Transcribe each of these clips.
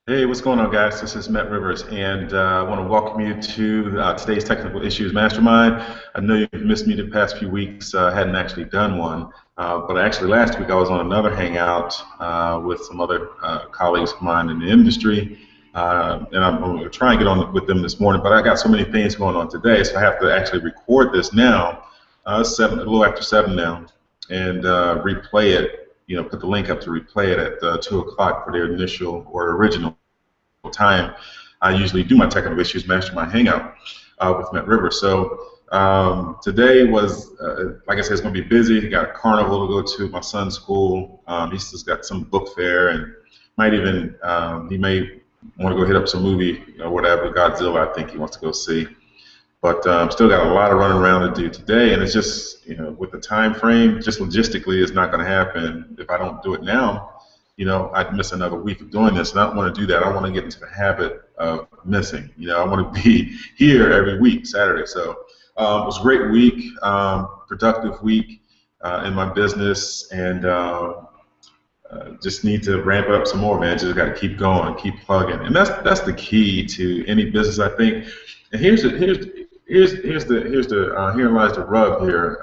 Hey, what's going on, guys? This is Matt Rivers, and I want to welcome you to today's Technical Issues Mastermind. I know you've missed me the past few weeks. I hadn't actually done one, but actually last week I was on another hangout with some other colleagues of mine in the industry, and I'm going to try and get on with them this morning. But I got so many things going on today, so I have to actually record this now. It's a little after 7 now, and replay it. Put the link up to replay it at 2 o'clock for their initial or original time. I usually do my Technical Issues Mastermind Hangout with Matt Rivers. So today was, like I said, it's going to be busy. He got a carnival to go to, my son's school. He's just got some book fair, and might even, he may want to go hit up some movie or whatever, Godzilla I think he wants to go see. But still got a lot of running around to do today, and it's just, with the time frame, just logistically, it's not going to happen if I don't do it now. I'd miss another week of doing this, and I don't want to do that. I want to get into the habit of missing. I want to be here every week, Saturday. So it was a great week, productive week in my business, and just need to ramp it up some more, man. Just got to keep going, keep plugging, and that's the key to any business, I think. And herein lies the rub here.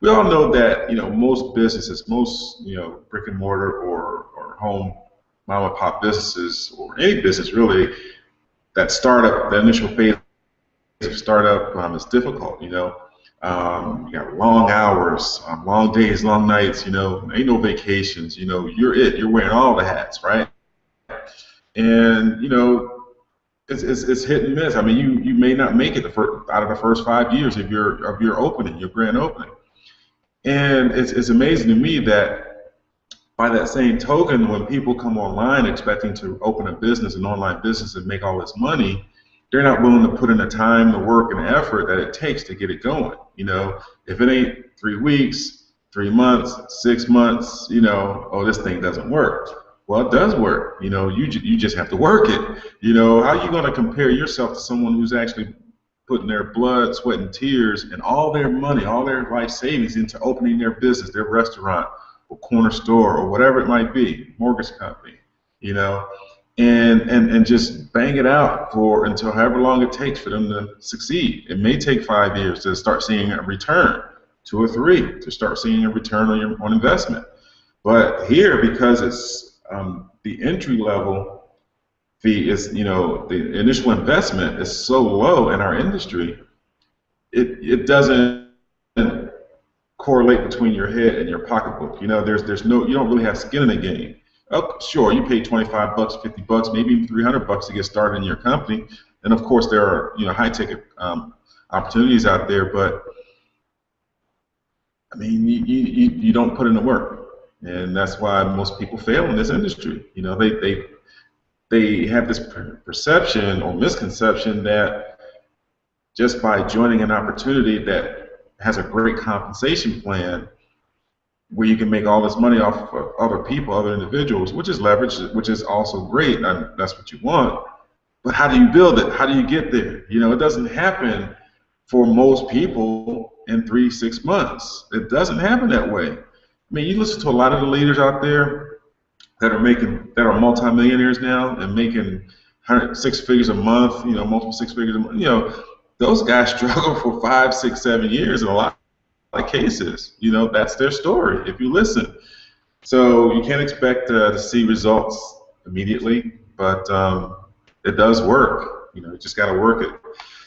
We all know that most businesses, most brick and mortar or home mom and pop businesses, or any business really, that startup, the initial phase of startup is difficult. You got long hours, long days, long nights. Ain't no vacations. You're wearing all the hats, right? And it's hit and miss. I mean, you may not make it out of the first 5 years of your opening, your grand opening. And it's amazing to me that by that same token, when people come online expecting to open a business, an online business, and make all this money, they're not willing to put in the time, the work, and the effort that it takes to get it going. If it ain't 3 weeks, 3 months, 6 months, oh, this thing doesn't work. Well, it does work. You just have to work it. How are you going to compare yourself to someone who's actually putting their blood, sweat, and tears and all their money, all their life savings into opening their business, their restaurant or corner store or whatever it might be, mortgage company, and just bang it out until however long it takes for them to succeed. It may take 5 years to start seeing a return, 2 or 3 to start seeing a return on investment. But here, because it's the entry level fee is, the initial investment is so low in our industry, it doesn't correlate between your head and your pocketbook. There's no, you don't really have skin in the game. Oh, sure, you pay $25, $50, maybe even $300 to get started in your company, and of course there are high ticket opportunities out there, but I mean you don't put in the work, and that's why most people fail in this industry. They have this perception or misconception that just by joining an opportunity that has a great compensation plan where you can make all this money off of other people, other individuals, which is leverage, which is also great, and that's what you want. But how do you build it? How do you get there? It doesn't happen for most people in 3 to 6 months. It doesn't happen that way. I mean, you listen to a lot of the leaders out there that are multimillionaires now and making 6 figures a month, multiple 6 figures a month. Those guys struggle for 5, 6, 7 years in a lot of cases. That's their story if you listen. So you can't expect to see results immediately, but it does work. You just got to work it.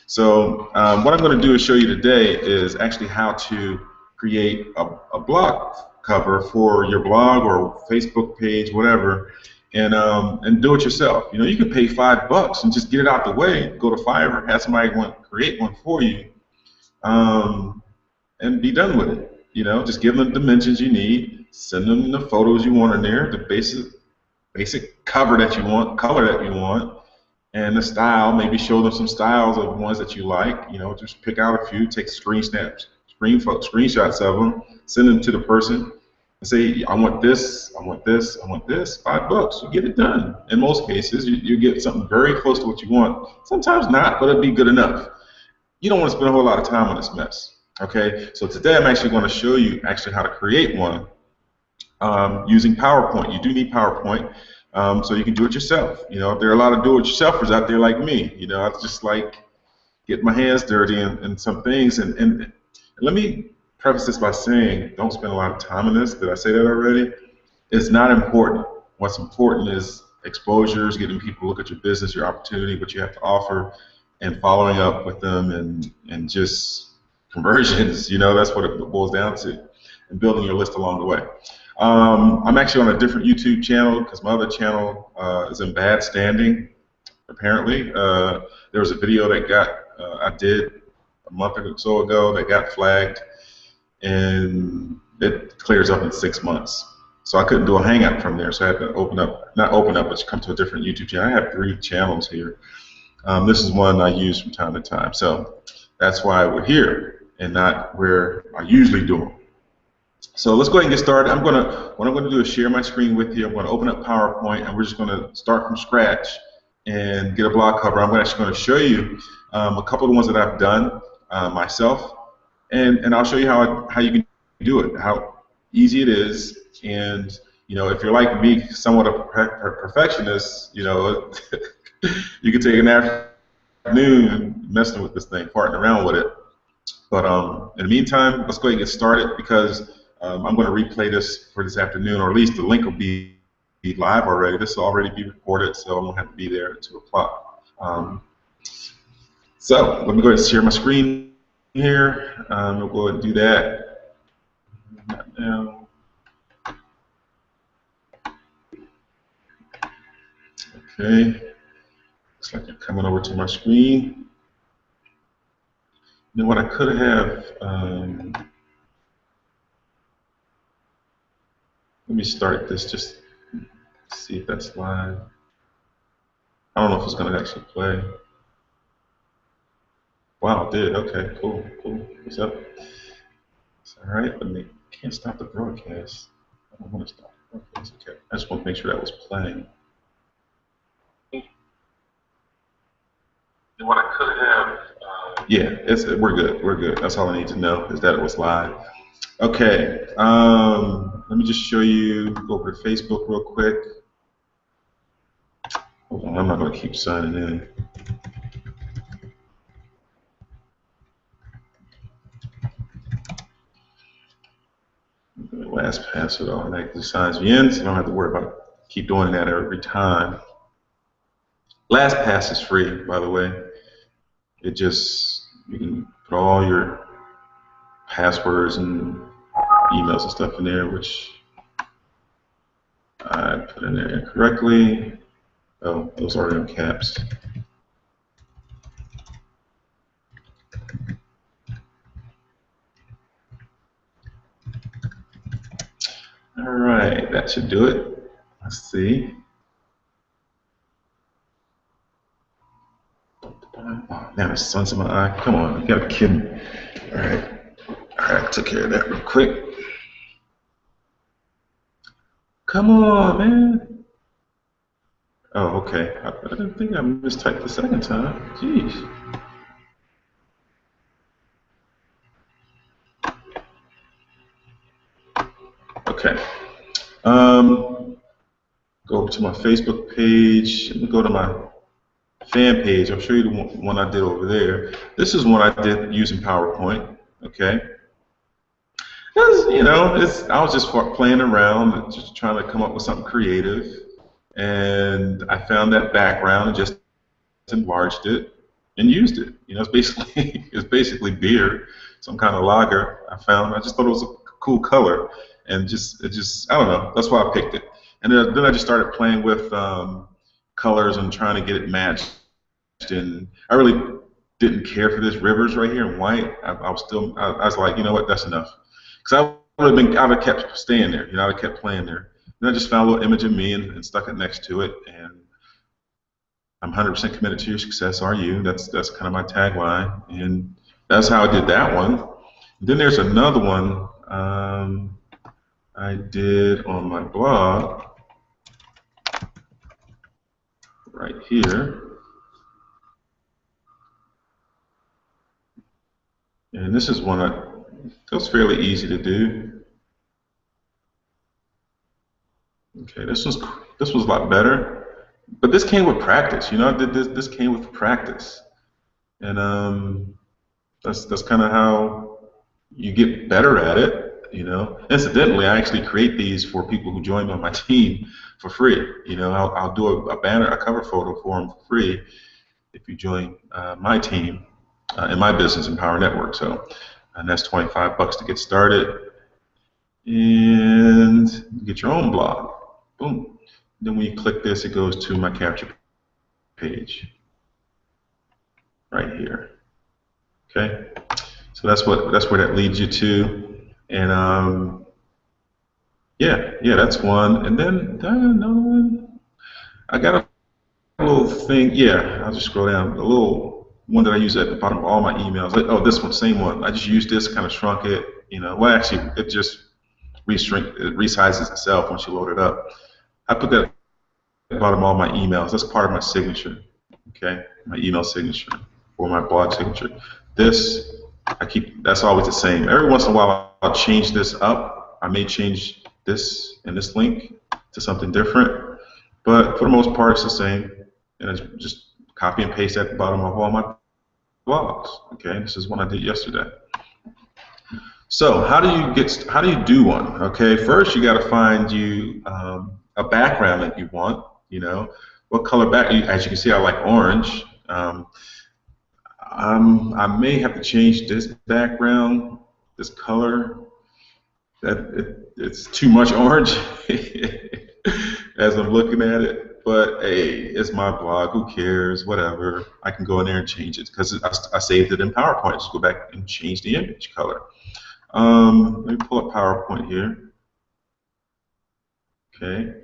So what I'm going to do is show you today is actually how to create a blog cover for your blog or Facebook page, whatever, and do it yourself. You can pay $5 and just get it out the way. Go to Fiverr, have somebody create one for you, and be done with it. Just give them the dimensions you need, send them the photos you want in there, the basic cover that you want, color that you want, and the style. Maybe show them some styles of ones that you like. Just pick out a few, take screenshots of them, send them to the person, and say, I want this, I want this, I want this. $5, you get it done. In most cases, you get something very close to what you want. Sometimes not, but it'll be good enough. You don't want to spend a whole lot of time on this mess. Okay, so today I'm actually going to show you how to create one using PowerPoint. You do need PowerPoint. so you can do it yourself. You know, there are a lot of do-it-yourselfers out there like me. You know, I just like get my hands dirty in some things. And let me preface this by saying, don't spend a lot of time in this. Did I say that already? It's not important. What's important is exposures, getting people to look at your business, your opportunity, what you have to offer, and following up with them, and just conversions. You know, that's what it boils down to, and building your list along the way. I'm actually on a different YouTube channel because my other channel is in bad standing, apparently. There was a video that I did a month or so ago that got flagged, and it clears up in 6 months. So I couldn't do a hangout from there, so I had to not open up, but come to a different YouTube channel. I have 3 channels here. This is one I use from time to time. So that's why we're here and not where I usually do them. So let's go ahead and get started. What I'm gonna do is share my screen with you. I'm gonna open up PowerPoint, and we're just gonna start from scratch and get a blog cover. I'm actually gonna show you a couple of the ones that I've done myself, and I'll show you how you can do it, how easy it is. And you know, if you're like me, somewhat of a perfectionist, you know, you can take an afternoon messing with this thing, farting around with it. But in the meantime, let's go ahead and get started, because I'm going to replay this for this afternoon, or at least the link will be live already. This will already be recorded, so I won't have to be there at 2 o'clock. So let me go ahead and share my screen here. We'll go ahead and do that now. Okay, looks like I'm coming over to my screen. You know what I could have, let me start this, just see if that's live. I don't know if it's going to actually play. Wow, it did. Okay, cool. What's up? It's all right. Can't stop the broadcast. I don't want to stop the broadcast. Okay, I just want to make sure that was playing. What I could have. Yeah, we're good. We're good. That's all I need to know, is that it was live. Okay. Let me just show you. Go over to Facebook real quick. Hold on, I'm not going to keep signing in. LastPass it automatically signs me in, so I don't have to worry about keep doing that every time. LastPass is free, by the way. It just, you can put all your passwords and emails and stuff in there, which I put in there incorrectly. Oh, those are in caps. All right, that should do it. Let's see. Oh, now the sun's in my eye. Come on, you gotta kid me. All right, I took care of that real quick. Come on, man. Oh, okay. I didn't think I mistyped the second time. Jeez. Okay. Go over to my Facebook page. Let me go to my fan page. I'll show you the one I did over there. This is one I did using PowerPoint. Okay. You know, I was just playing around, just trying to come up with something creative, and I found that background and just enlarged it and used it. You know, it's basically beer, some kind of lager. I just thought it was a cool color, and I don't know. That's why I picked it. And then I just started playing with colors and trying to get it matched. And I really didn't care for this rivers right here in white. I was like, you know what, that's enough. Because I would have kept staying there. You know, I would have kept playing there. And I just found a little image of me and stuck it next to it. And I'm 100% committed to your success. Are you? That's kind of my tagline. And that's how I did that one. And then there's another one I did on my blog right here. And this is one that feels fairly easy to do. Okay, this This was a lot better, but this came with practice. You know, I did this. This came with practice, and that's kind of how you get better at it. You know, incidentally, I actually create these for people who join on my team for free. You know, I'll do a banner, a cover photo for them for free if you join my team in my business, Empower Network. So, and that's $25 to get started, and you get your own blog. Boom. Then when you click this, it goes to my capture page right here. Okay. So that's where that leads you to, and yeah, that's one. And then another one. I got a little thing. Yeah, I'll just scroll down. A little one that I use at the bottom of all my emails. Oh, this one, same one. I just used this, kind of shrunk it. You know, well, actually, it just it resizes itself once you load it up. I put that at the bottom of all my emails. That's part of my signature. Okay, my email signature or my blog signature. This I keep. That's always the same. Every once in a while, I'll change this up. I may change this and this link to something different, but for the most part, it's the same. And it's just copy and paste at the bottom of all my blogs. Okay, this is one I did yesterday. So how do you do one? Okay, first you got to find you a background that you want. You know, what color background? As you can see, I like orange. I may have to change this background, this color. It's too much orange as I'm looking at it. But hey, it's my blog. Who cares? Whatever. I can go in there and change it because I saved it in PowerPoint. Just go back and change the image color. Let me pull up PowerPoint here. Okay.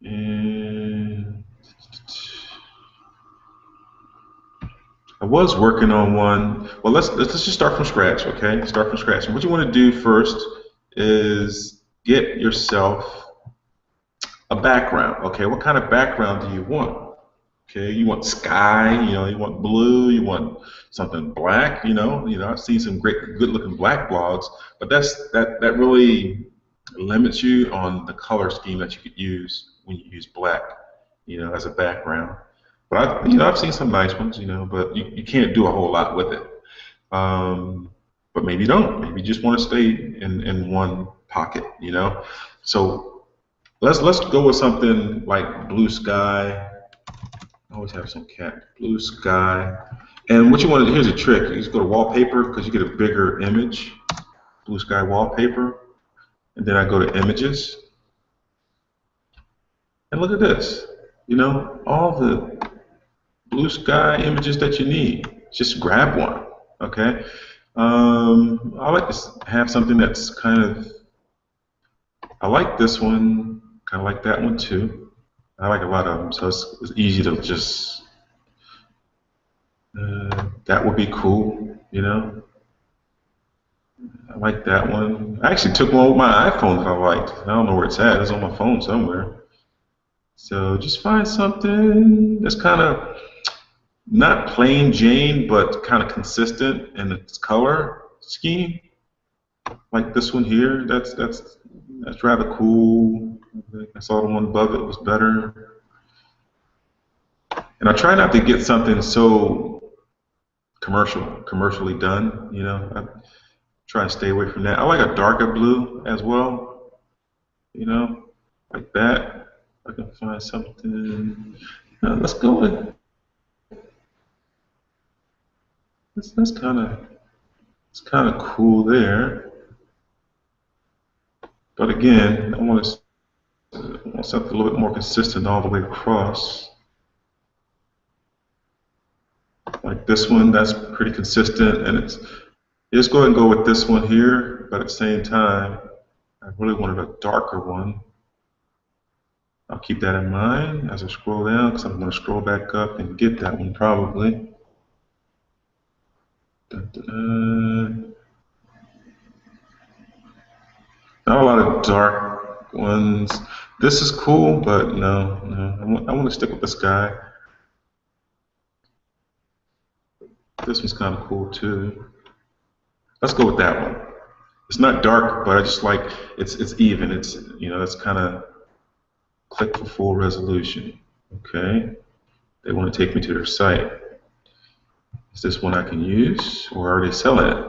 And I was working on one. Well, let's just start from scratch. Okay. Start from scratch. And what you want to do first is get yourself a background. Okay, what kind of background do you want? Okay, you want sky, you know, you want blue, you want something black, you know, I've seen some great good-looking black blogs, but that really limits you on the color scheme that you could use when you use black, you know, as a background. But I've seen some nice ones, you know, but you can't do a whole lot with it. But maybe you don't. Maybe you just want to stay in one pocket, you know. So let's go with something like blue sky. I always have some cat. Blue sky. And what you want to do, here's a trick. You just go to wallpaper because you get a bigger image. Blue sky wallpaper. And then I go to images. And look at this. You know, all the blue sky images that you need. Just grab one. Okay. I like to have something that's kind of, I like this one. I like that one too. I like a lot of them, so it's easy to just. That would be cool, you know. I like that one. I actually took one with my iPhone that I liked. I don't know where it's at. It's on my phone somewhere. So just find something that's kind of not plain Jane, but kind of consistent in its color scheme. Like this one here. That's rather cool. I saw the one above it was better. And I try not to get something so commercially done, you know. I try to stay away from that. I like a darker blue as well, you know, like that. I can find something. Let's go with. That's kind of cool there. But again, I want something a little bit more consistent all the way across. Like this one, that's pretty consistent, and just go ahead and go with this one here, but at the same time, I really wanted a darker one. I'll keep that in mind as I scroll down, because I'm going to scroll back up and get that one probably. Not a lot of dark ones. This is cool, but no. I want to stick with this guy. This one's kind of cool too. Let's go with that one. It's not dark, but I just like it's even. It's, you know, that's kind of click for full resolution. Okay, they want to take me to their site. Is this one I can use, or are they selling it?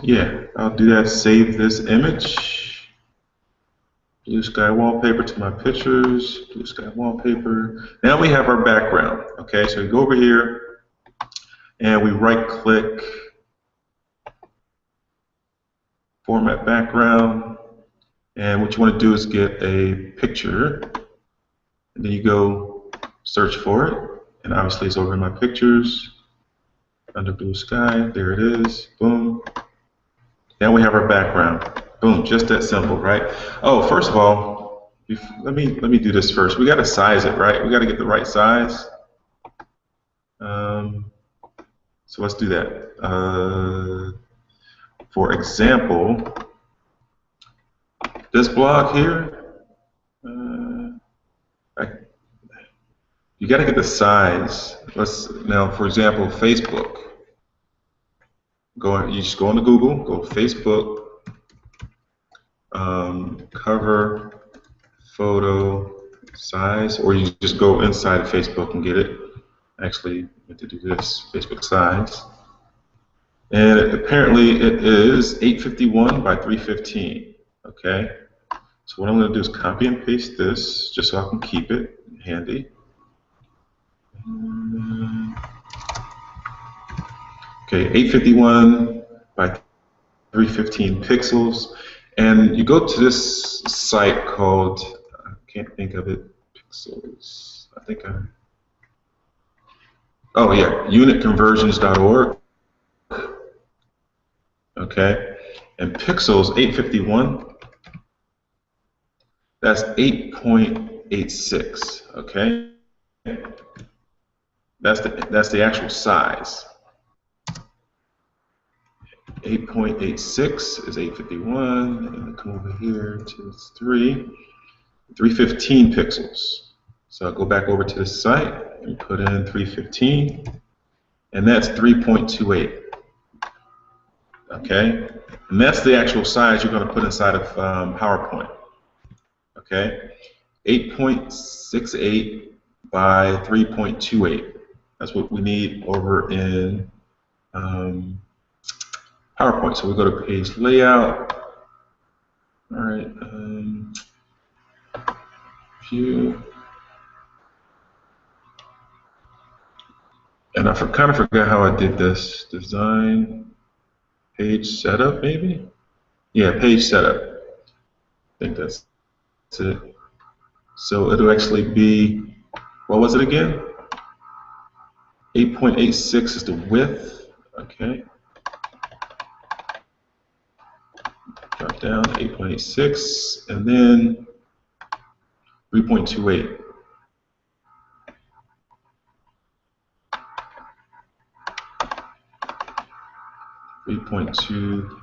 Yeah, I'll do that. Save this image. Blue sky wallpaper to my pictures. Blue sky wallpaper. Now we have our background. Okay, so we go over here and we right-click, format background, and what you want to do is get a picture, and then you go search for it, and obviously it's over in my pictures under blue sky. There it is. Boom. Now we have our background. Boom. Just that simple, right? Oh, first of all, let me do this first. We got to size it, right? We got to get the right size. So let's do that. For example, this blog here, you got to get the size. Now, for example, Facebook. You just go into Google, go Facebook, cover photo size, or you just go inside of Facebook and get it. Actually, you have to do this, Facebook size. And apparently it is 851 by 315. Okay. So what I'm going to do is copy and paste this just so I can keep it handy. Okay, 851 by 315 pixels. And you go to this site called, I can't think of it, Pixels. Oh yeah, unitconversions.org. Okay, and pixels 851. That's 8.86. Okay, that's the actual size. 8.86 is 851, and come over here to 315 pixels. So I'll go back over to the site and put in 315, and that's 3.28. Okay, and that's the actual size you're going to put inside of PowerPoint. Okay, 8.68 by 3.28. That's what we need over in PowerPoint. So we go to page layout. All right, view. And I kind of forgot how I did this. Design, page setup, maybe? Yeah, page setup. I think that's it. So it'll actually be, what was it again? 8.86 is the width. Okay. Drop down 8.86, and then 3.28.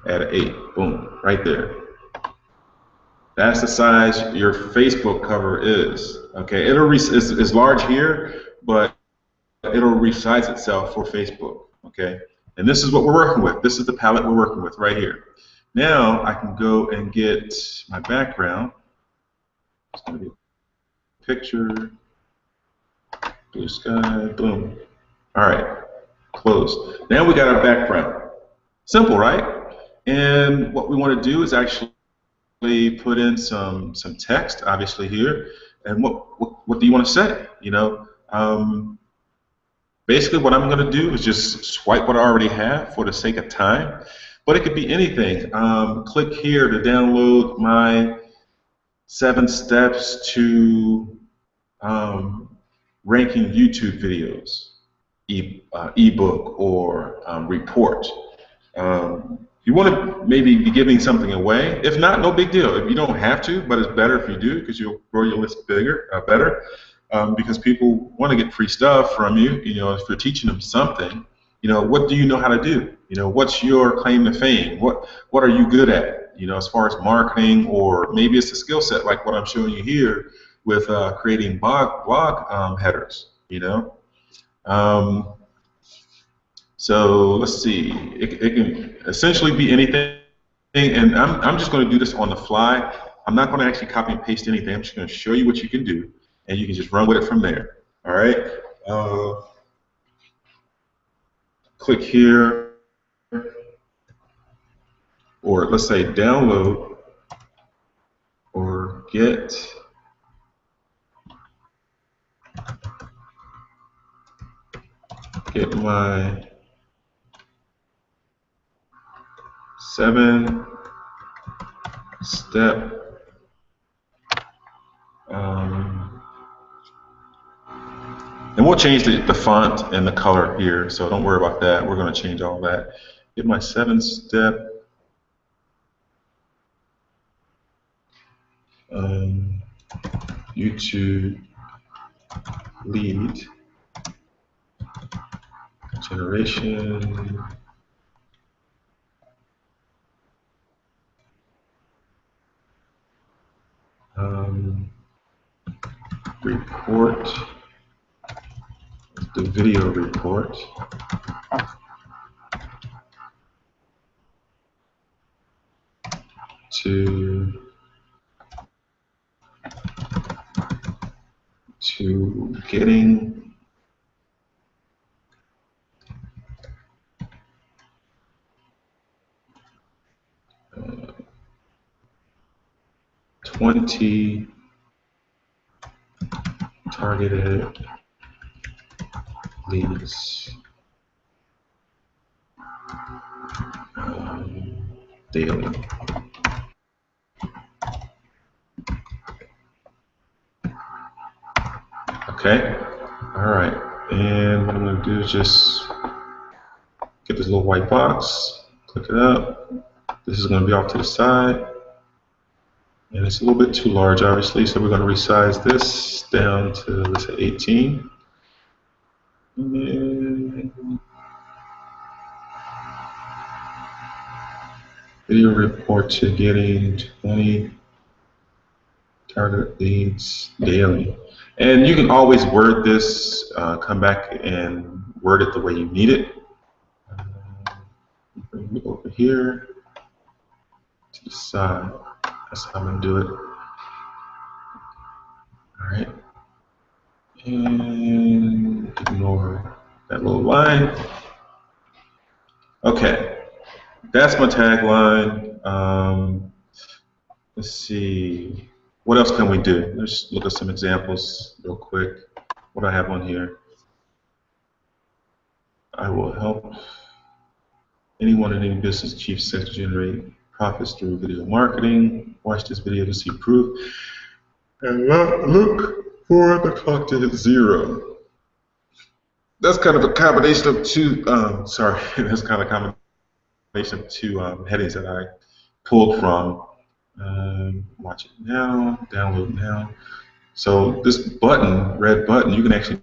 Add an 8. Boom, right there. That's the size your Facebook cover is. Okay, it's large here, but it'll resize itself for Facebook. Okay, and this is what we're working with. This is the palette we're working with right here. Now I can go and get my background. It's going to be a picture, blue sky, boom. All right, close. Now we got our background. Simple, right? And what we want to do is actually put in some text, obviously here. And what do you want to say? You know, basically what I'm going to do is just swipe what I already have for the sake of time. But it could be anything. Click here to download my 7 steps to ranking YouTube videos, ebook or report. You want to maybe be giving something away. If not, no big deal. If you don't have to, but it's better if you do because you'll grow your list better. Because people want to get free stuff from you. You know, if you're teaching them something, you know, what do you know how to do? You know, what's your claim to fame? What are you good at? You know, as far as marketing, or maybe it's a skill set like what I'm showing you here with creating blog headers. You know. So let's see. It can essentially be anything, and I'm just going to do this on the fly. I'm not going to actually copy and paste anything. I'm just going to show you what you can do, and you can just run with it from there. All right. Click here, or let's say download, or get my 7-step and we'll change the font and the color here, so don't worry about that. We're going to change all that. Get my 7-step YouTube lead generation report, the video report. To getting 20 targeted leads daily. Okay, all right, and what I'm going to do is just get this little white box, click it up. This is going to be off to the side, and it's a little bit too large, obviously, so we're going to resize this down to, let's say, 18. And video report to getting 20 target leads daily. And you can always word this, come back and word it the way you need it. Bring it over here to the side. That's how I'm going to do it. All right. And ignore that little line. Okay. That's my tagline. Let's see. What else can we do? Let's look at some examples real quick. What do I have on here? I will help anyone in any business achieve success to generate profits through video marketing. Watch this video to see proof. And look for the clock to hit 0. That's kind of a combination of two, that's kind of a combination of two headings that I pulled from. Watch it now, download now. So this button, red button, you can actually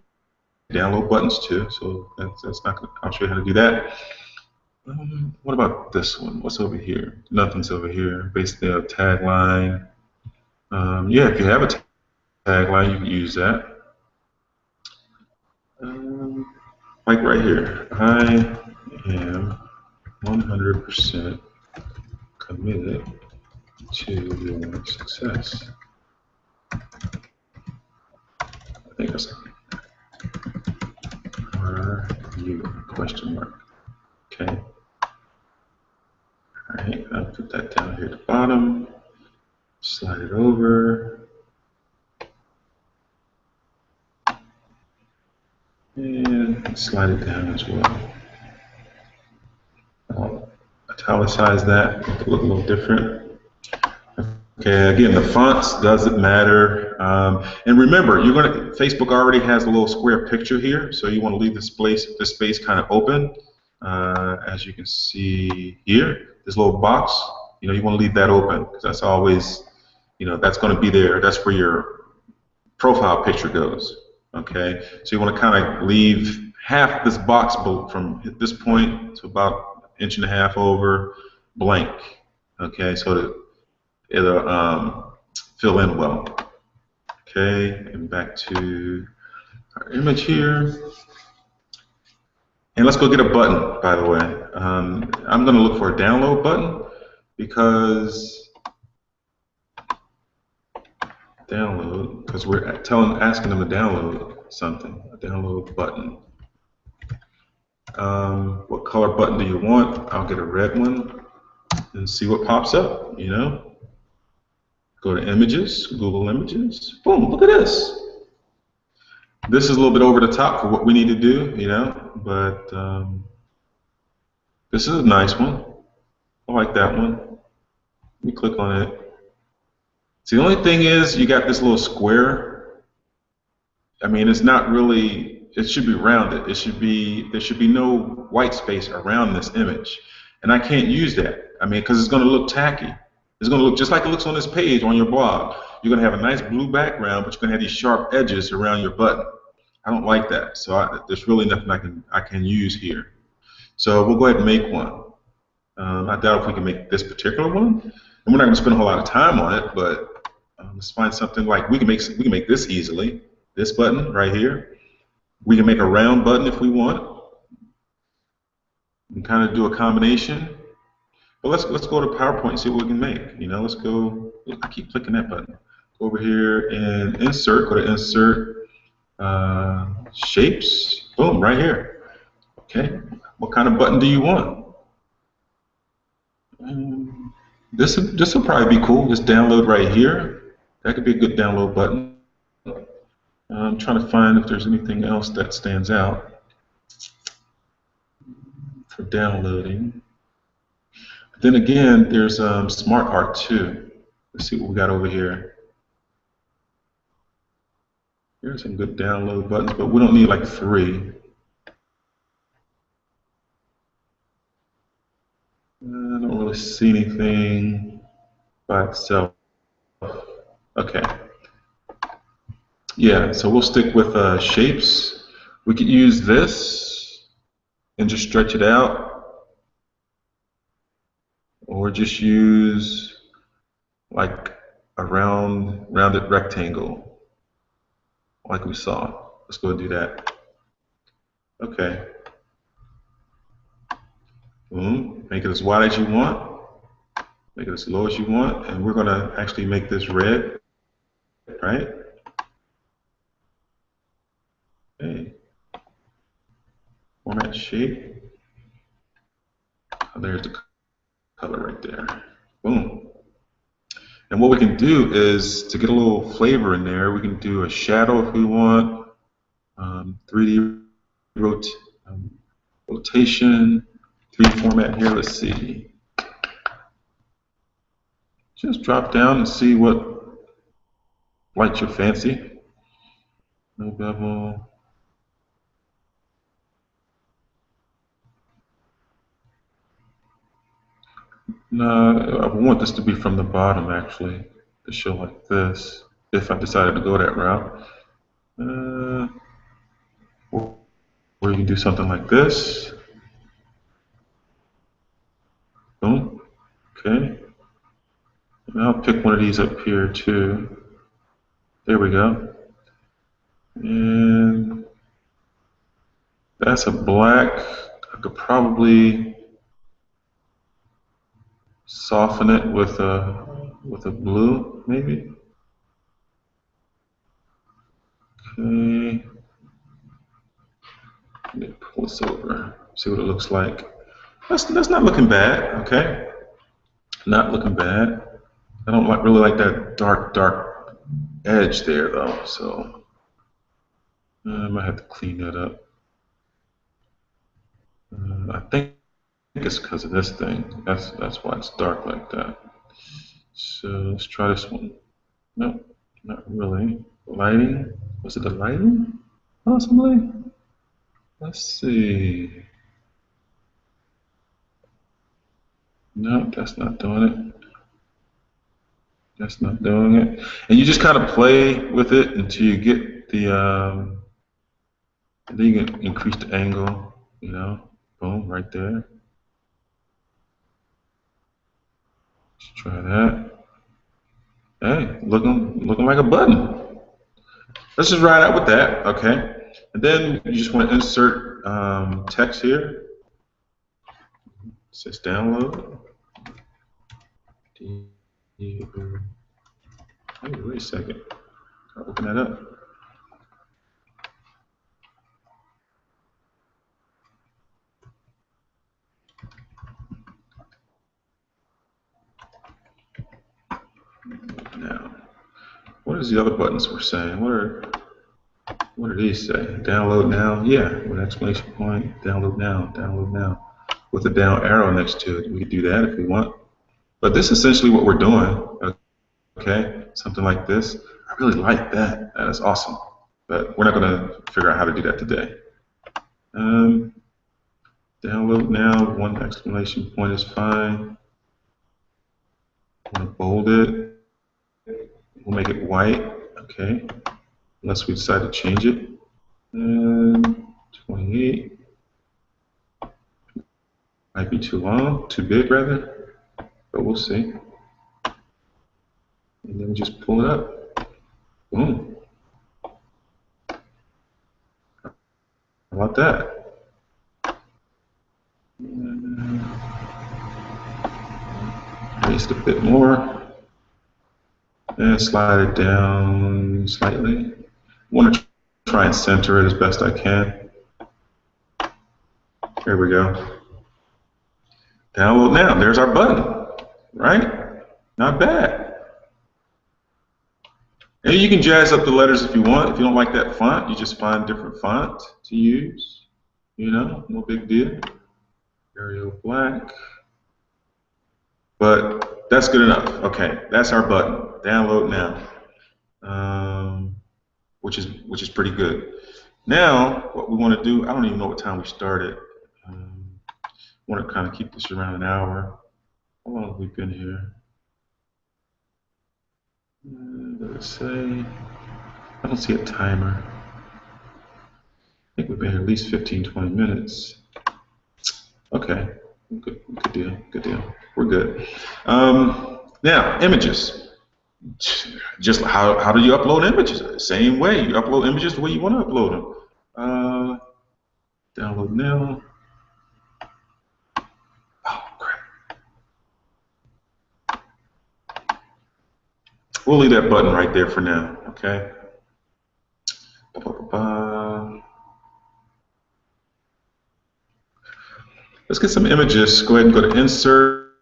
download buttons too. So that's not gonna, I'll show you how to do that. What about this one? What's over here? Nothing's over here. Basically a tagline. Yeah, if you have a tagline, you can use that. Like right here, I am 100% committed to your success. I think that's are you? Question mark. Okay. All right, I'll put that down here at the bottom. Slide it over. And slide it down as well. I'll italicize that, make it look a little different. Okay, again, the fonts doesn't matter. And remember, Facebook already has a little square picture here, so you want to leave this space kind of open. As you can see here, this little box, you want to leave that open because that's always, that's going to be there. That's where your profile picture goes. Okay, so you want to kind of leave half this box from this point to about 1.5 inches over blank. Okay, so that it'll fill in well. Okay, and back to our image here. And let's go get a button, by the way. I'm going to look for a download button because we're asking them to download something. A download button. What color button do you want? I'll get a red one and see what pops up, you know. Go to images, Google Images. Boom, look at this. This is a little bit over the top for what we need to do, you know, but this is a nice one. I like that one. Let me click on it. See, the only thing is you got this little square. I mean, it's not really, it should be rounded. There should be no white space around this image. And I can't use that. I mean, because it's going to look tacky. It's going to look just like it looks on this page on your blog. You're going to have a nice blue background, but you're going to have these sharp edges around your button. I don't like that. So there's really nothing I can use here. So we'll go ahead and make one. I doubt if we can make this particular one. And we're not going to spend a whole lot of time on it, but let's find something like we can make this easily. This button right here. We can make a round button if we want. And kind of do a combination. But let's go to PowerPoint and see what we can make. You know, let's go. I keep clicking that button. Go over here and insert. Go to insert. Shapes. Boom, right here. Okay. What kind of button do you want? This will probably be cool. Just download right here. That could be a good download button. I'm trying to find if there's anything else that stands out for downloading. But then again, there's Smart Art too. Let's see what we got over here. Here's some good download buttons, but we don't need like 3. I don't really see anything by itself. Okay. Yeah, so we'll stick with shapes. We could use this and just stretch it out, or just use like a rounded rectangle, like we saw. Let's go and do that. Okay. Boom. Make it as wide as you want. Make it as low as you want, and we're going to actually make this red, right? Okay. Format shape. Oh, there's the color right there. Boom. And what we can do is, to get a little flavor in there, we can do a shadow if we want, 3D rotation, 3D format here. Let's see. Just drop down and see what lights your fancy. No bevel. No, I want this to be from the bottom actually, to show like this, if I decided to go that route. Or you can do something like this. Boom. Okay. And I'll pick one of these up here too. There we go. And that's a black. I could probably soften it with a blue, maybe. Okay. Let me pull this over. See what it looks like. That's not looking bad. Okay. Not looking bad. I don't really like that dark edge there though. So I might have to clean that up. I think it's because of this thing. That's why it's dark like that. So let's try this one. Nope, not really. Lighting. Was it the lighting? Possibly. Let's see. No, that's not doing it. That's not doing it. And you just kind of play with it until you get the. Then you can increase the angle. You know. Boom, right there. Let's try that. Hey, looking like a button. Let's just ride out with that, okay? And then you just want to insert text here. It says download. Hey, wait a second. I'll open that up. Now, what is the other buttons we're saying? What do these say? Download now? Yeah, with an exclamation point. Download now. Download now. With a down arrow next to it. We could do that if we want. But this is essentially what we're doing. Okay, something like this. I really like that. That is awesome. But we're not going to figure out how to do that today. Download now. One exclamation point is fine. I'm going to bold it. We'll make it white. Okay. Unless we decide to change it. 28. Might be too long, too big rather, but we'll see. And then we just pull it up. Boom. How about that? Paste a bit more. And slide it down slightly. I want to try and center it as best I can. Here we go. Download now. There's our button, right? Not bad. And you can jazz up the letters if you want. If you don't like that font, you just find a different font to use. You know, no big deal. Arial black. But that's good enough. Okay, that's our button. Download now. Which is pretty good. Now, what we want to do, I don't even know what time we started. I want to kind of keep this around an hour. How long have we been here? Let's say, I don't see a timer. I think we've been here at least 15-20 minutes. Okay, good deal, good deal. We're good. Now, images. Just how do you upload images? Same way. You upload images the way you want to upload them. Download now. Oh, crap. We'll leave that button right there for now, okay? Let's get some images. Go ahead and go to Insert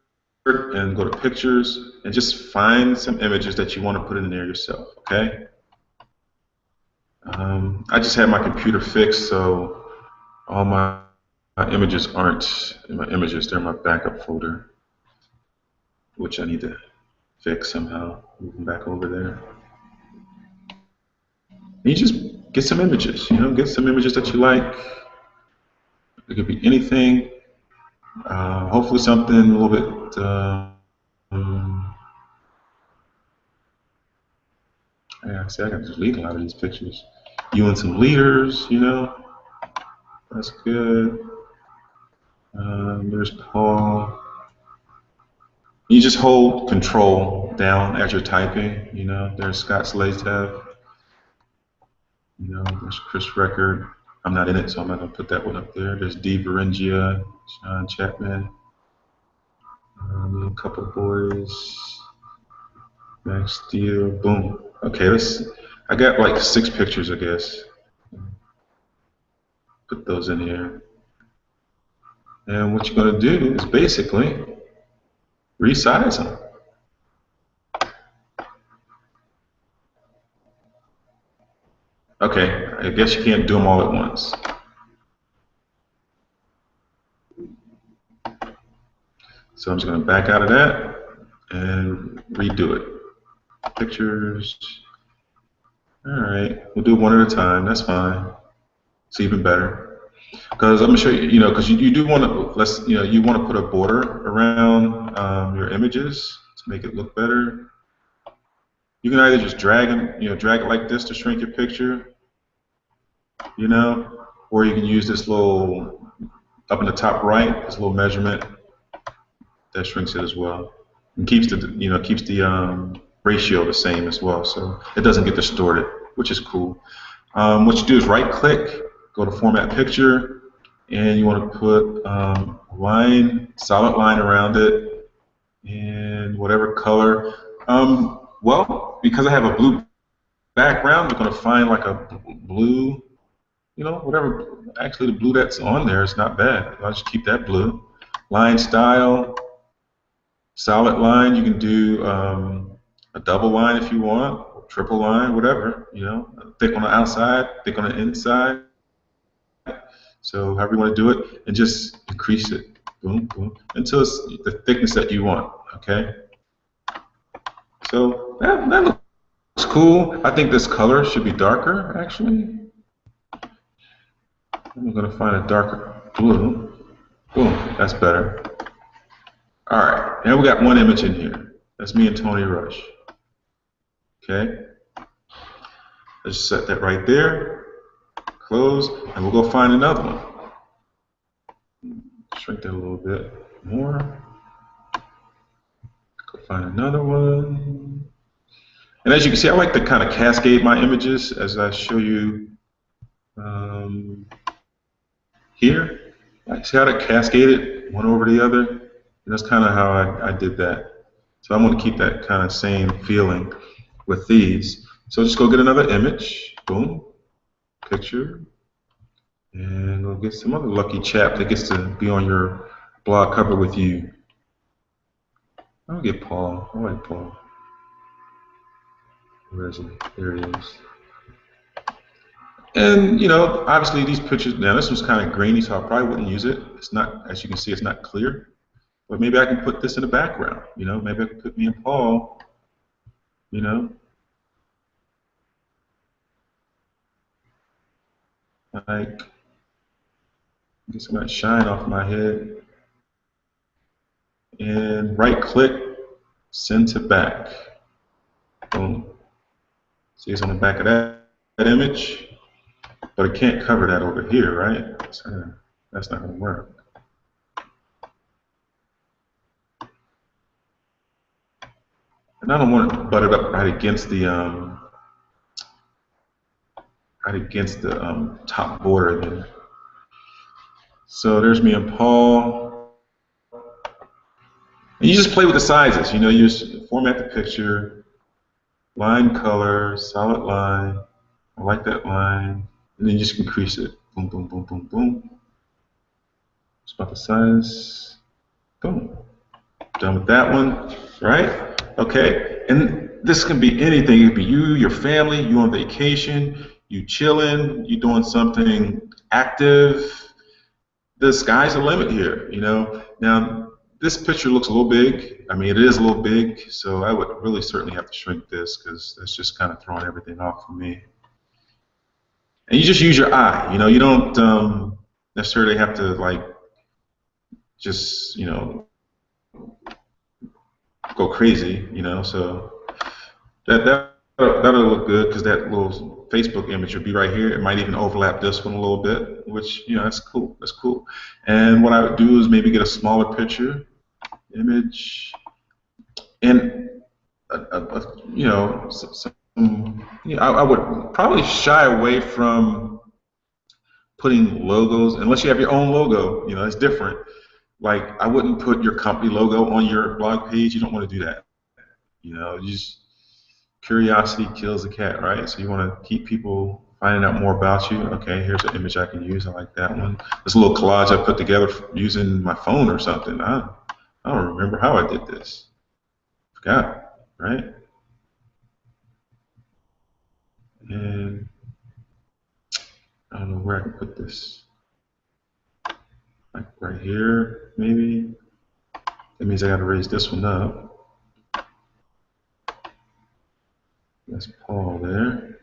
and go to Pictures and just find some images that you want to put in there yourself, okay? I just had my computer fixed, so all my images aren't in my images. They're in my backup folder, which I need to fix somehow. Move them back over there. And you just get some images, you know, get some images that you like. It could be anything. Hopefully something a little bit yeah, see, I got to delete a lot of these pictures. You and some leaders, you know, that's good. There's Paul. You just hold Control down as you're typing, you know. There's Scott Slatev. You know, there's Chris Record. I'm not in it, so I'm not going to put that one up there. There's Dee Berengia, Sean Chapman, a couple of boys, Max Steele, boom. Okay, I got like 6 pictures, I guess. Put those in here. And what you're going to do is basically resize them. Okay, I guess you can't do them all at once. So I'm just going to back out of that and redo it. Pictures. All right, we'll do it one at a time. That's fine. It's even better because I'm going to show you. You know, because you do want to you want to put a border around your images to make it look better. You can either just drag them, drag it like this to shrink your picture, you know, or you can use this little up in the top right, this little measurement that shrinks it as well, and keeps the ratio the same as well, so it doesn't get distorted, which is cool. What you do is right-click go to Format Picture, and you want to put line, solid line around it, and whatever color. Well, because I have a blue background, we're going to find like a blue, whatever. Actually, the blue that's on there is not bad. I'll just keep that blue. Line style, solid line. You can do a double line if you want, triple line, whatever. Thick on the outside, thick on the inside. So however you want to do it, and just increase it, boom, boom, until it's the thickness that you want. Okay. So that looks cool. I think this color should be darker, actually. I'm going to find a darker blue. Boom, that's better. All right, now we got one image in here. That's me and Tony Rush. Okay. Let's set that right there. Close, and we'll go find another one. Shrink that a little bit more. Go find another one. And as you can see, I like to kind of cascade my images as I show you here. See how that cascaded one over the other? And that's kind of how I did that. So I'm going to keep that kind of same feeling with these. So just go get another image. Boom. Picture. And we'll get some other lucky chap that gets to be on your blog cover with you. I'll get Paul. I like Paul. Where is he? There he is. And obviously these pictures, now this one's kind of grainy, so I probably wouldn't use it. It's not, as you can see, it's not clear. But maybe I can put this in the background. Maybe I can put me and Paul. Like, get some of that shine off my head. And right click, send to back. Boom. See, it's on the back of that image. But it can't cover that over here, right? So that's not going to work. And I don't want it butted up right against the top border there. So there's me and Paul. And you just play with the sizes. You just format the picture, line color, solid line. I like that line. And then you just increase it. Boom, boom, boom, boom, boom. Just about the size. Boom. Done with that one, right? Okay. And this can be anything. It could be you, your family, you on vacation, you chilling, you doing something active. The sky's the limit here, Now, this picture looks a little big. I mean, it is a little big, so I would really certainly have to shrink this because that's just kind of throwing everything off for me. And you just use your eye, you don't necessarily have to like just go crazy, So that'll look good because that little Facebook image will be right here. It might even overlap this one a little bit, which that's cool. That's cool. And what I would do is maybe get a smaller picture, image, and I would probably shy away from putting logos unless you have your own logo. It's different. Like I wouldn't put your company logo on your blog page. You don't want to do that. Curiosity kills the cat, right? So you want to keep people finding out more about you. Okay, here's an image I can use. I like that one. This little collage I put together using my phone or something. I don't remember how I did this. Forgot, right? And I don't know where I can put this. Like right here, maybe. That means I got to raise this one up. That's Paul there.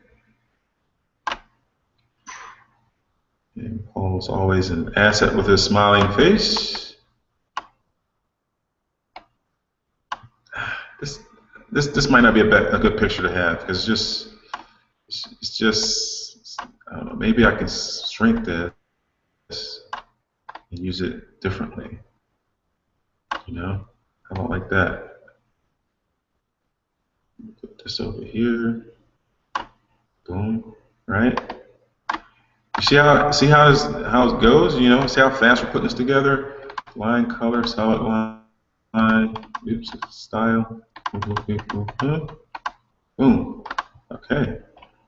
And Paul's always an asset with his smiling face. This might not be a good picture to have because it's just I don't know. Maybe I can shrink this and use it differently. I don't like that. Put this over here. Boom. Right? how it goes? You know, see how fast we're putting this together? Line, color, solid line. Oops, style. Boom. Okay,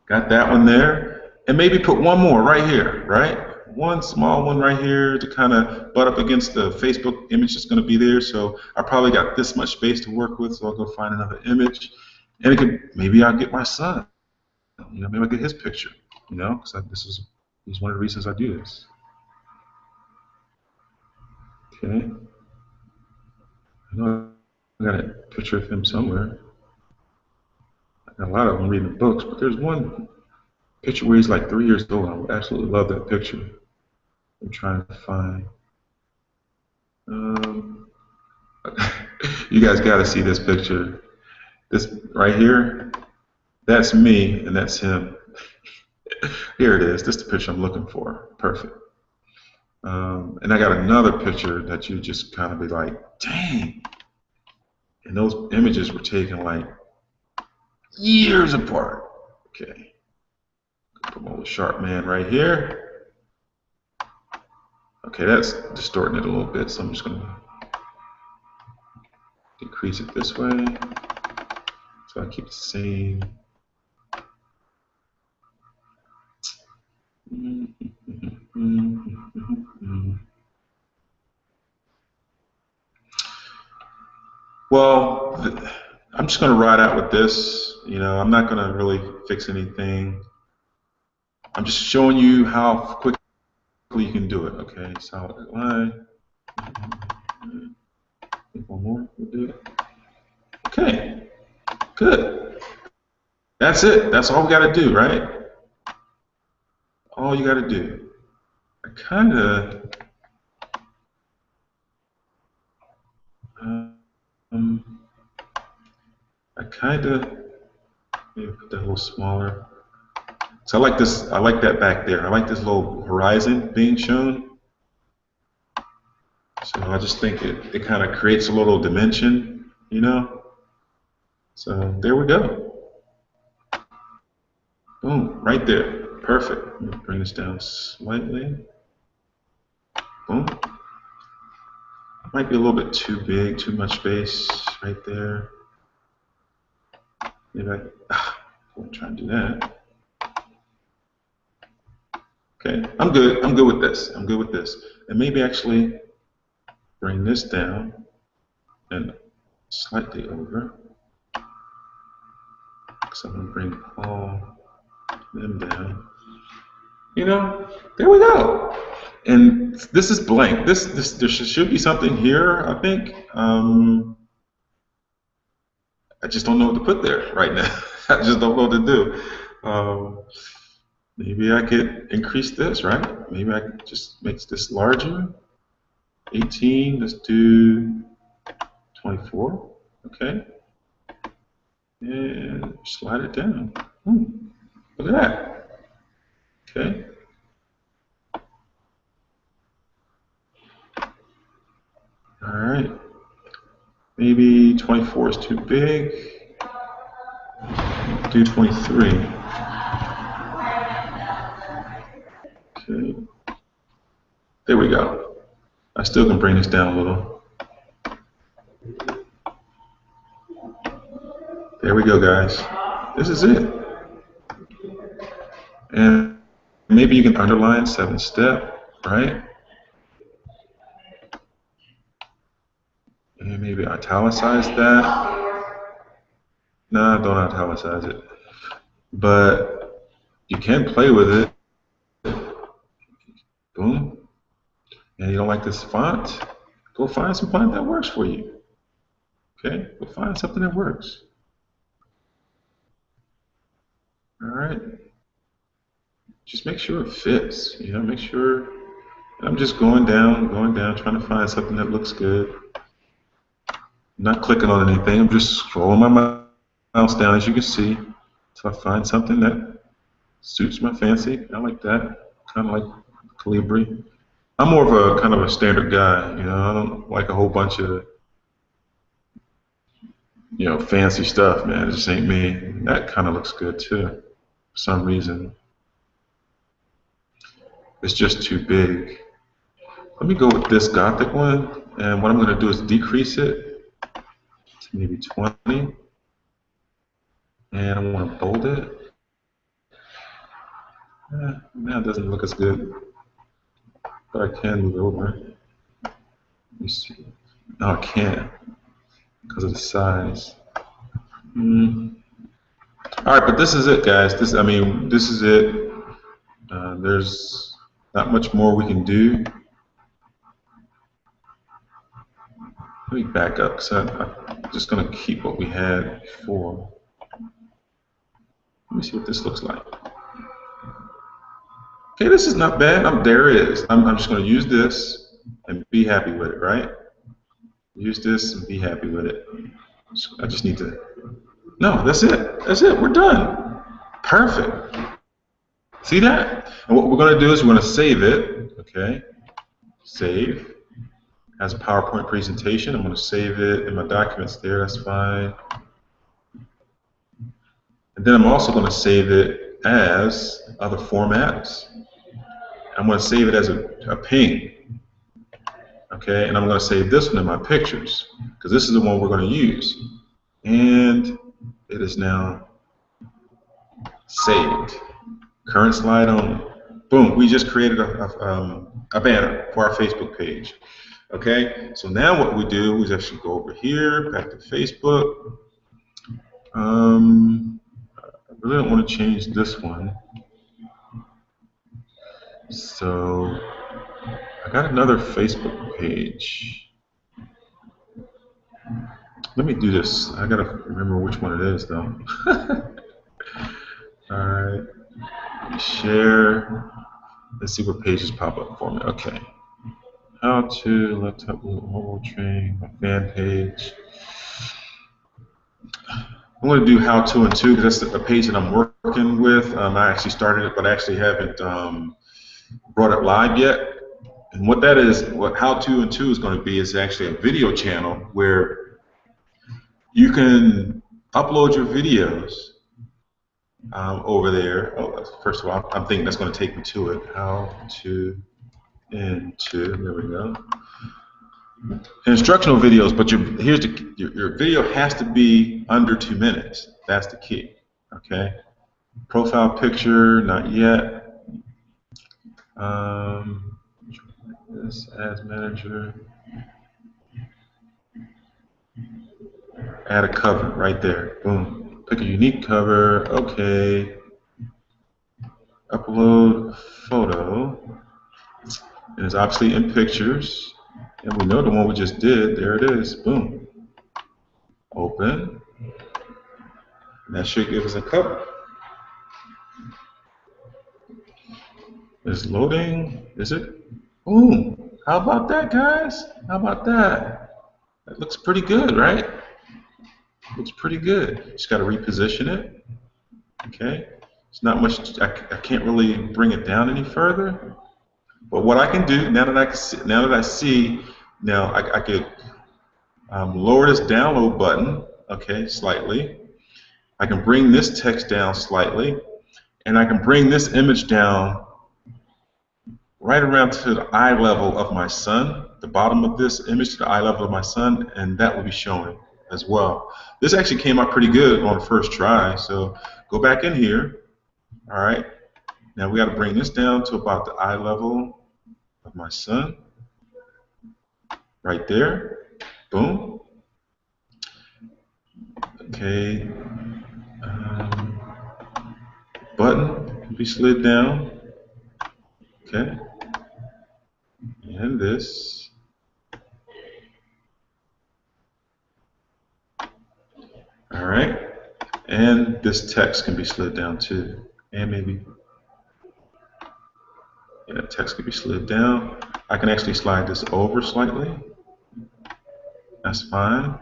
got that one there, and maybe put one more right here, right? One small one right here to kind of butt up against the Facebook image that's going to be there. So I probably got this much space to work with, so I'll go find another image, and it could maybe I'll get my son. You know, maybe I'll get his picture. You know, because he's one of the reasons I do this. Okay, I know I got a picture of him somewhere. I got a lot of them reading books, but there's one picture where he's like 3 years old. I would absolutely love that picture. I'm trying to find. Um, you guys got to see this picture. This right here, that's me and that's him. Here it is. This is the picture I'm looking for. Perfect. And I got another picture that you just kind of be like, dang. And those images were taken like years apart. Okay. Put my little sharp man right here. Okay, that's distorting it a little bit, so I'm just going to decrease it this way so I keep the same. Well, I'm just going to ride out with this. You know, I'm not going to really fix anything. I'm just showing you how quickly you can do it. Okay, solid line. One more. We'll do it. Okay, good. That's it. That's all we got to do, right? All you got to do. I kind of. Maybe put that a little smaller. So I like this. I like that back there. I like this little horizon being shown. So I just think it kind of creates a little dimension, you know. So there we go. Boom, right there. Perfect. Let me bring this down slightly. Boom. Might be a little bit too big, too much space right there. Maybe I won't try and do that. Okay, I'm good. I'm good with this. I'm good with this. And maybe actually bring this down and slightly over. So I'm going to bring all them down. You know, there we go. And this is blank. There should be something here, I think. I just don't know what to put there right now. I just don't know what to do. Maybe I could increase this, right? Maybe I could just make this larger. 18, let's do 24, okay? And slide it down. Look at that. Okay. All right. Maybe 24 is too big. Do 23. Okay. There we go. I still can bring this down a little. There we go, guys. This is it. And maybe you can underline 7-step, right? And maybe italicize that. No, don't italicize it. But you can play with it. Boom. And you don't like this font? Go find some font that works for you. Okay? Go find something that works. All right. Just make sure it fits. You know, make sure. I'm just going down, trying to find something that looks good. I'm not clicking on anything. I'm just scrolling my mouse down, as you can see, till I find something that suits my fancy. I like that. Kind of like Calibri. I'm more of a kind of a standard guy. You know, I don't like a whole bunch of fancy stuff, man. It just ain't me. That kind of looks good too, for some reason. It's just too big. Let me go with this Gothic one, and what I'm going to do is decrease it to maybe 20, and I want to bold it. Now it doesn't look as good, but I can move it over. Let me see. No, I can't because of the size. All right, but this is it, guys. This is it. There's not much more we can do. Let me back up because I'm just going to keep what we had before. Let me see what this looks like. Okay, this is not bad. There it is. I'm just going to use this and be happy with it, right? Use this and be happy with it. So I just need to. No, that's it. That's it. We're done. Perfect. See that? And what we're going to do is we're going to save it. Okay. Save. As a PowerPoint presentation. I'm going to save it in my documents there. That's fine. And then I'm also going to save it as other formats. I'm going to save it as a ping. Okay, and I'm going to save this one in my pictures because this is the one we're going to use. And it is now saved. Current slide only. Boom, we just created a banner for our Facebook page. Okay, so now what we do is actually go over here, back to Facebook. I really don't want to change this one. So I got another Facebook page. Let me do this. I gotta remember which one it is though. Alright. Share. Let's see what pages pop up for me. Okay. How to laptop mobile train, my fan page. I'm going to do how to and to because that's the page that I'm working with. I actually started it, but I actually haven't brought it live yet. And what that is, what how to and to is going to be is actually a video channel where you can upload your videos over there. Oh, first of all, I'm thinking that's going to take me to it. How to and to. There we go. Instructional videos, but your video has to be under 2 minutes. That's the key. Okay. Profile picture, not yet. This ads manager. Add a cover right there. Boom. Pick a unique cover. Okay. Upload photo. And it's obviously in pictures. And we know the one we just did. There it is. Boom. Open. And that should give us a cover. It's loading. Is it? Boom. How about that, guys? How about that? That looks pretty good, right? Looks pretty good. Just got to reposition it. Okay. It's not much. I can't really bring it down any further. But what I can do now that I see, I could lower this download button, okay, slightly. I can bring this text down slightly, and I can bring this image down right around to the eye level of my son, the bottom of this image to the eye level of my son, and that will be showing as well. This actually came out pretty good on the first try, so go back in here. All right. Now we got to bring this down to about the eye level of my son. Right there. Boom. Okay. Button can be slid down. Okay. And this. All right. And this text can be slid down too. And maybe. Yeah, text can be slid down. I can actually slide this over slightly. That's fine.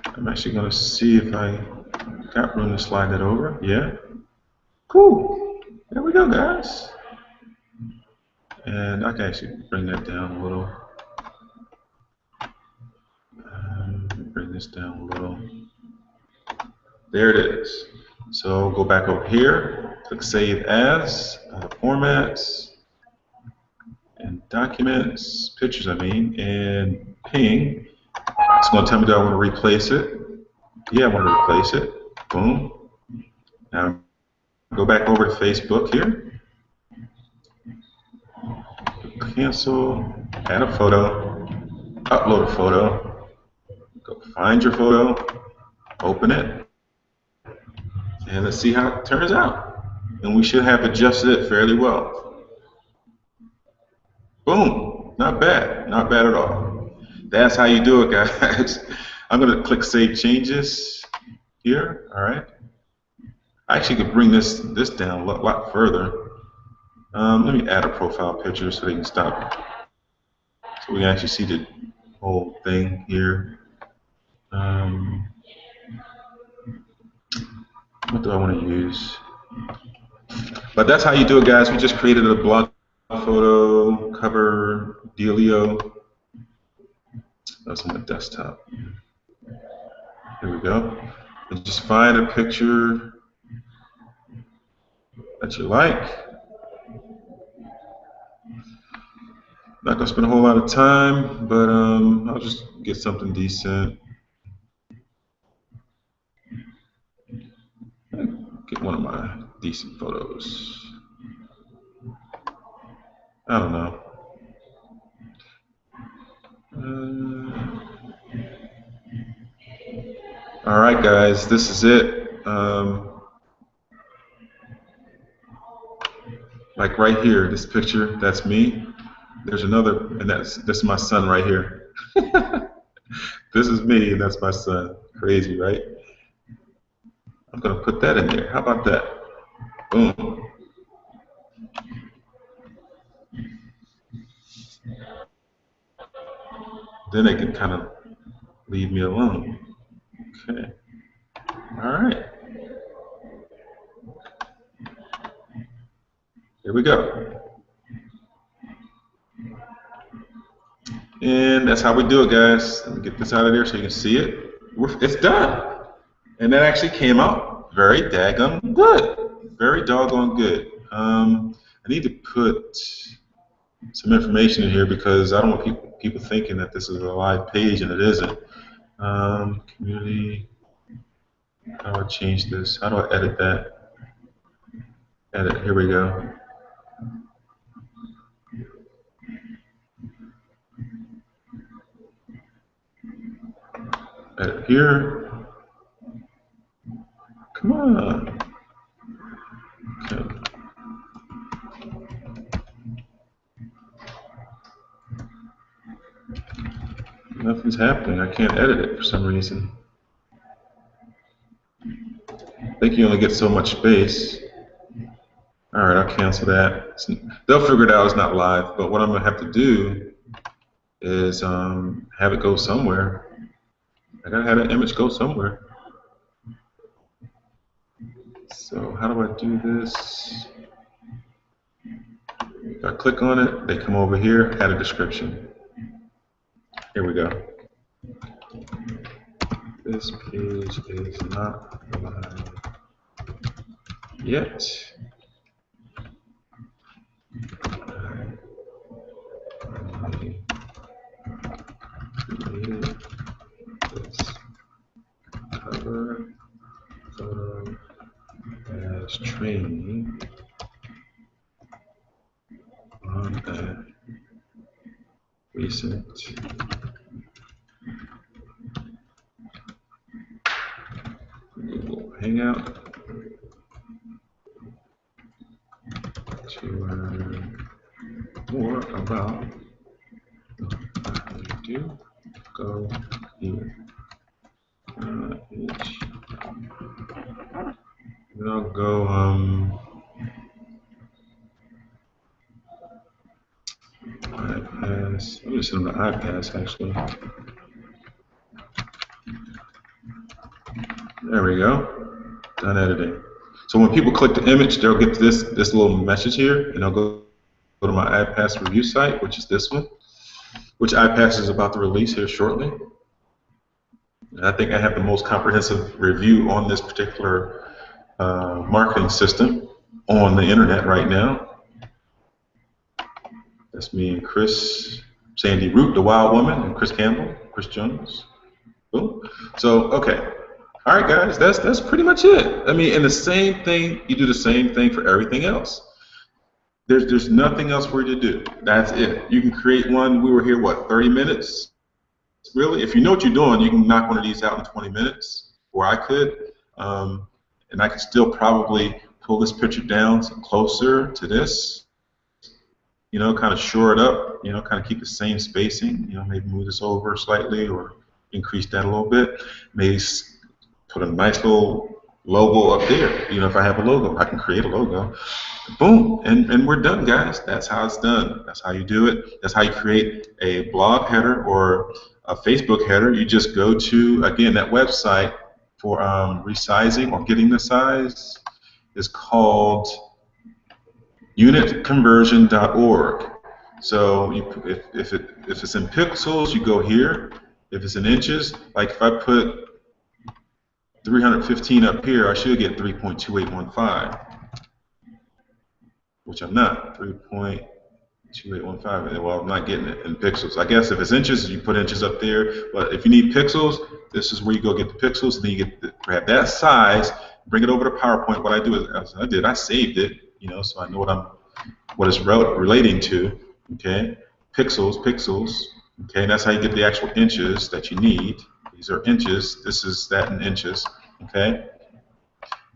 I'm actually going to see if I got room to slide that over. Yeah. Cool. There we go, guys. And I can actually bring that down a little. Bring this down a little. There it is. So go back over here, click Save As, formats and documents, pictures I mean, and ping. It's going to tell me that I want to replace it. Yeah, I want to replace it. Boom. Now go back over to Facebook here. Cancel, add a photo, upload a photo, go find your photo, open it, and let's see how it turns out. And we should have adjusted it fairly well. Boom, not bad at all. That's how you do it, guys. I'm going to click Save Changes here, all right. I actually could bring this down a lot further. Let me add a profile picture so they can stop. So we can actually see the whole thing here. What do I want to use? But that's how you do it, guys. We just created a blog photo cover dealio. That's on the desktop. Here we go. And just find a picture that you like. Not gonna spend a whole lot of time, but I'll just get something decent. Get one of my decent photos. I don't know. All right, guys, this is it. Like right here, this picture, that's me. There's another, and that's my son right here. This is me, and that's my son. Crazy, right? I'm gonna put that in there. How about that? Boom. Then they can kind of leave me alone. Okay. All right. Here we go. And that's how we do it, guys. Let me get this out of there so you can see it. It's done. And that actually came out very daggone good. Very doggone good. I need to put some information in here because I don't want people thinking that this is a live page, and it isn't. Community. How do I change this? How do I edit that? Edit. Here we go. Edit here. Come on. Okay. Nothing's happening. I can't edit it for some reason. I think you only get so much space. All right, I'll cancel that. They'll figure it out it's not live, but what I'm going to have to do is have it go somewhere. I got to have an image go somewhere. So how do I do this? If I click on it, they come over here, add a description. Here we go. This page is not live yet. Created this cover photo as training on a recent Google Hangout to learn more about how you do. Go here. Then I'll go iPass. I'm just send them to iPass actually. There we go. Done editing. So when people click the image, they'll get this little message here, and they'll go to my iPass review site, which is this one, which iPass is about to release here shortly. And I think I have the most comprehensive review on this particular marketing system on the internet right now. That's me and Chris, Sandy Root, the Wild Woman, and Chris Campbell, Chris Jones. Boom. So, okay. All right, guys, that's pretty much it. I mean, and the same thing, you do the same thing for everything else. There's nothing else for you to do. That's it. You can create one. We were here, what, 30 minutes? Really? If you know what you're doing, you can knock one of these out in 20 minutes, or I could. And I could still probably pull this picture down closer to this, you know, kind of shore it up, you know, kind of keep the same spacing, you know, maybe move this over slightly or increase that a little bit. Maybe put a nice little logo up there. You know, if I have a logo, I can create a logo. Boom, and we're done, guys. That's how it's done. That's how you do it. That's how you create a blog header or a Facebook header. You just go to, again, that website for resizing or getting the size is called unitconversion.org. So if it's in pixels, you go here. If it's in inches, like if I put 315 up here, I should get 3.2815, which I'm not. 3.2815. Well, I'm not getting it in pixels. I guess if it's inches, you put inches up there. But if you need pixels, this is where you go get the pixels, and then you get grab that size, bring it over to PowerPoint. What I do is I saved it, you know, so I know what it's relating to. Okay, pixels. Okay, and that's how you get the actual inches that you need. These are inches. This is that in inches. Okay.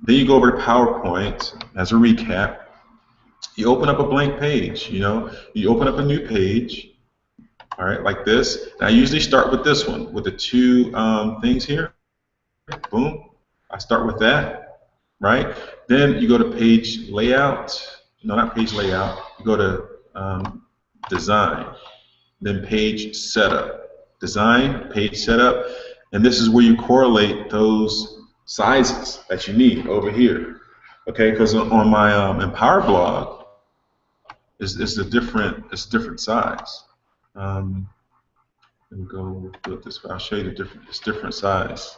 Then you go over to PowerPoint as a recap. You open up a blank page. You know, you open up a new page. All right, like this. And I usually start with this one, with the two things here. Boom. I start with that. Right. Then you go to page layout. No, not page layout. You go to design. Then page setup. Design, page setup, and this is where you correlate those sizes that you need over here. Okay, because on my Empower blog, it's a different size. Let me go do it this way. I'll show you it's different size.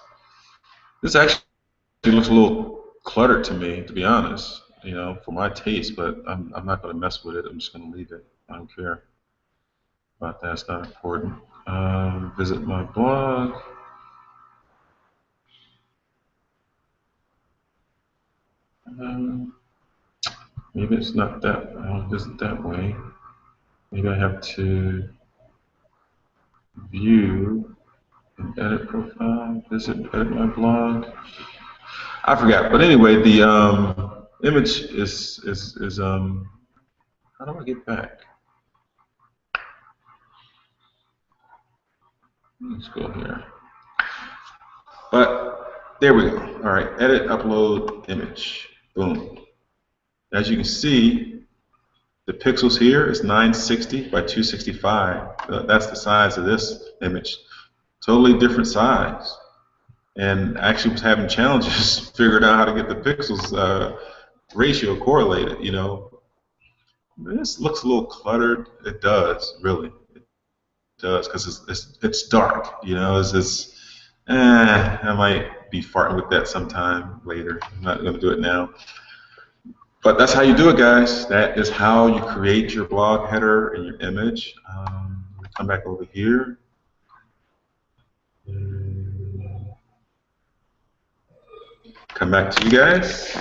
This actually looks a little cluttered to me, to be honest. You know, for my taste, but I'm not going to mess with it. I'm just going to leave it. I don't care about that. It's not important. Visit my blog. Maybe it's not that. I don't visit that way. Maybe I have to view and edit profile. Edit my blog. I forgot. But anyway, the image is how do I get back? Let's go here. But there we go. All right, edit, upload, image. Boom. As you can see, the pixels here is 960 by 265. That's the size of this image. Totally different size. And actually was having challenges figuring out how to get the pixels ratio correlated, you know. This looks a little cluttered. It does, really. Does, because it's dark, you know. I might be farting with that sometime later. I'm not going to do it now. But that's how you do it, guys. That is how you create your blog header and your image. Come back over here. Come back to you guys.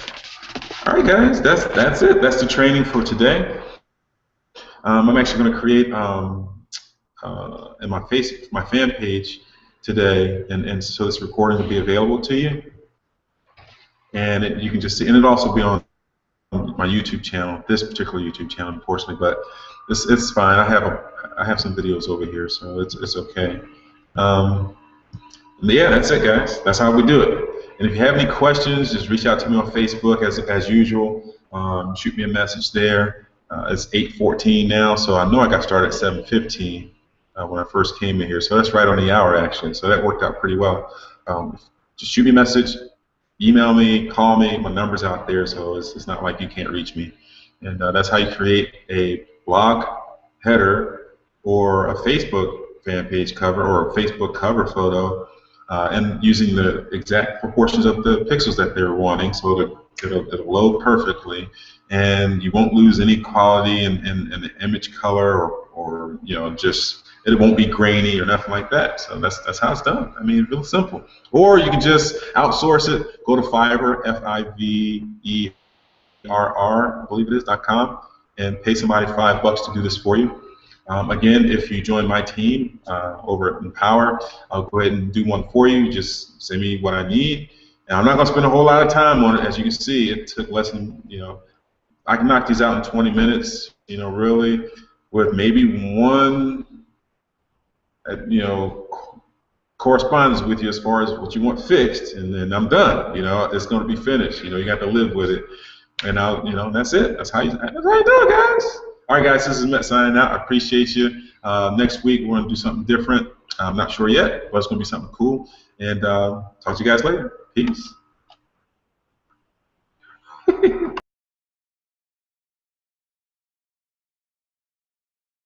All right, guys. That's it. That's the training for today. I'm actually going to create in my fan page today, and so this recording will be available to you, and you can just see, and it'll also be on my YouTube channel, this particular YouTube channel, unfortunately, but it's fine. I have some videos over here, so it's okay. Yeah, that's it, guys. That's how we do it. And if you have any questions, just reach out to me on Facebook as usual. Shoot me a message there. It's 8:14 now, so I know I got started at 7:15 when I first came in here. So that's right on the hour, actually. So that worked out pretty well. Just shoot me a message, email me, call me. My number's out there, so it's not like you can't reach me. And that's how you create a blog header or a Facebook fan page cover or a Facebook cover photo, and using the exact proportions of the pixels that they're wanting, so It'll load perfectly, and you won't lose any quality in the image color, or just it won't be grainy or nothing like that. So that's how it's done. I mean, real simple. Or you can just outsource it. Go to Fiverr, Fiverr, I believe it is .com, and pay somebody $5 to do this for you. Again, if you join my team over at Empower, I'll go ahead and do one for you. Just send me what I need. And I'm not going to spend a whole lot of time on it. As you can see, it took less than, I can knock these out in 20 minutes, really, with maybe one, correspondence with you as far as what you want fixed, and then I'm done. It's going to be finished. You got to live with it. And that's it. That's how you do it, guys. All right, guys, this is Matt signing out. I appreciate you. Next week, we're going to do something different. I'm not sure yet, but it's going to be something cool. And talk to you guys later. Peace.